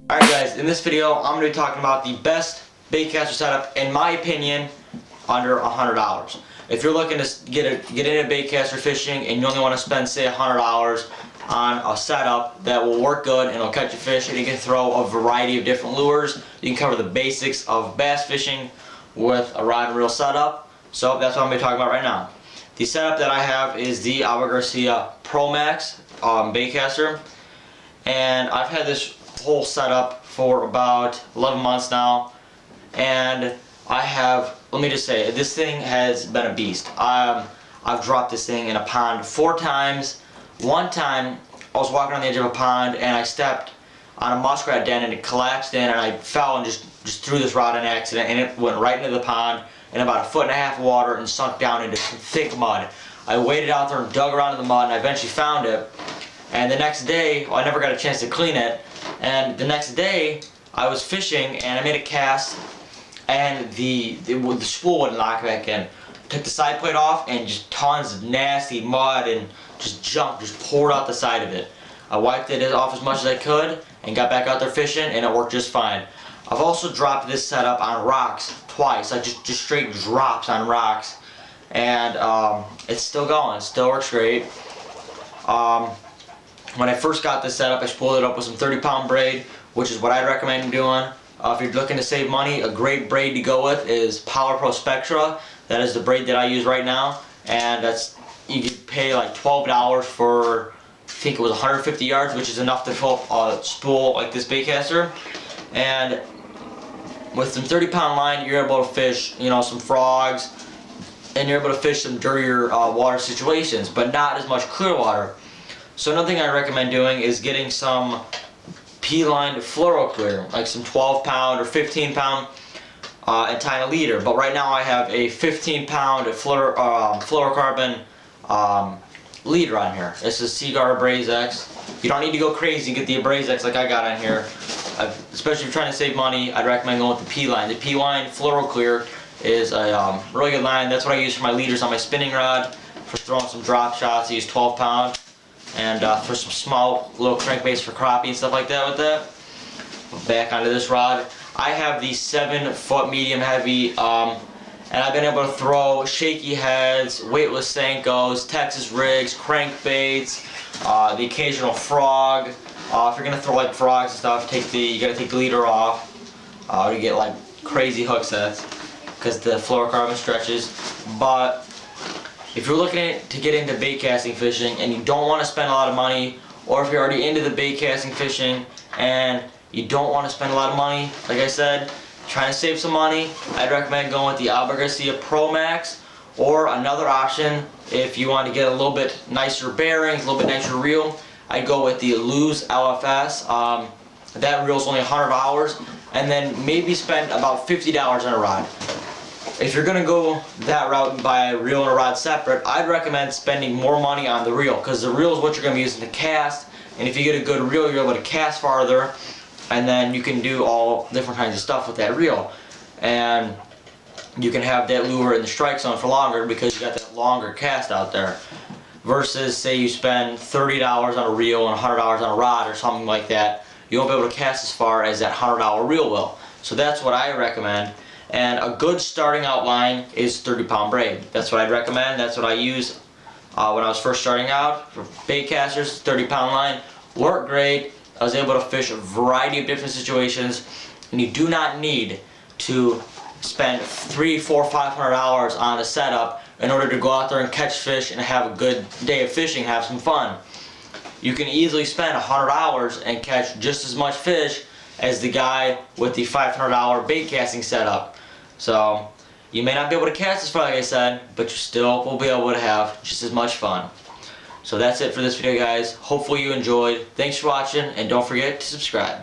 Alright guys, in this video I'm going to be talking about the best baitcaster setup, in my opinion, under $100. If you're looking to get into baitcaster fishing and you only want to spend say $100 on a setup that will work good and it'll catch a fish, and you can throw a variety of different lures, you can cover the basics of bass fishing with a rod and reel setup. So that's what I'm going to be talking about right now. The setup that I have is the Baitcaster Pro Max baitcaster, and I've had this whole setup for about 11 months now, and I have, let me just say, this thing has been a beast. I've dropped this thing in a pond 4 times. One time I was walking on the edge of a pond and I stepped on a muskrat den and it collapsed in, and I fell and just threw this rod in accident, and it went right into the pond in about 1.5 feet of water and sunk down into thick mud. I waded out there and dug around in the mud, and I eventually found it. And the next day, well, I never got a chance to clean it, and the next day I was fishing and I made a cast and the spool wouldn't lock back in. Took the side plate off and just tons of nasty mud and just junk just poured out the side of it. I wiped it off as much as I could and got back out there fishing, and it worked just fine. I've also dropped this setup on rocks twice, like just straight drops on rocks, and it's still going, it still works great. When I first got this setup, I spooled it up with some 30-pound braid, which is what I'd recommend doing. If you're looking to save money, a great braid to go with is Power Pro Spectra. That is the braid that I use right now, and you could pay like $12 for, I think it was 150 yards, which is enough to fill a spool like this baitcaster. And with some 30-pound line, you're able to fish, some frogs, and you're able to fish some dirtier water situations, but not as much clear water. So another thing I recommend doing is getting some P-line fluoro clear, like some 12-pound or 15-pound, and tying a leader. But right now I have a 15-pound fluorocarbon leader on here. This is Seaguar Abrase X. You don't need to go crazy and get the Abrase X like I got on here. Especially if you're trying to save money, I'd recommend going with the P-line. The P-line fluoro clear is a really good line. That's what I use for my leaders on my spinning rod, for throwing some drop shots. I use 12-pound. And for some small little crankbaits for crappie and stuff like that with that. Back onto this rod. I have the 7-foot medium heavy, and I've been able to throw shaky heads, weightless Senkos, Texas rigs, crankbaits, the occasional frog. If you're gonna throw like frogs and stuff, you gotta take the leader off. You get like crazy hook sets because the fluorocarbon stretches. But if you're looking to get into bait casting fishing and you don't want to spend a lot of money, or if you're already into the bait casting fishing and you don't want to spend a lot of money, like I said, trying to save some money, I'd recommend going with the Baitcaster Pro Max. Or another option, if you want to get a little bit nicer bearings, a little bit nicer reel, I'd go with the Lose LFS. That reel's only $100, and then maybe spend about $50 on a rod. If you're going to go that route and buy a reel and a rod separate, I'd recommend spending more money on the reel, because the reel is what you're going to be using to cast, and if you get a good reel, you're able to cast farther, and then you can do all different kinds of stuff with that reel. And you can have that lure in the strike zone for longer because you got that longer cast out there. Versus, say you spend $30 on a reel and $100 on a rod or something like that, you won't be able to cast as far as that $100 reel will. So that's what I recommend. And a good starting out line is 30-pound braid. That's what I'd recommend. That's what I used when I was first starting out. For bait casters, 30-pound line worked great. I was able to fish a variety of different situations, and you do not need to spend $300, $400, $500 on a setup in order to go out there and catch fish and have a good day of fishing, have some fun. You can easily spend $100 and catch just as much fish as the guy with the $500 bait casting setup. So you may not be able to cast as far, like I said, but you still will be able to have just as much fun. So that's it for this video, guys. Hopefully you enjoyed. Thanks for watching, and don't forget to subscribe.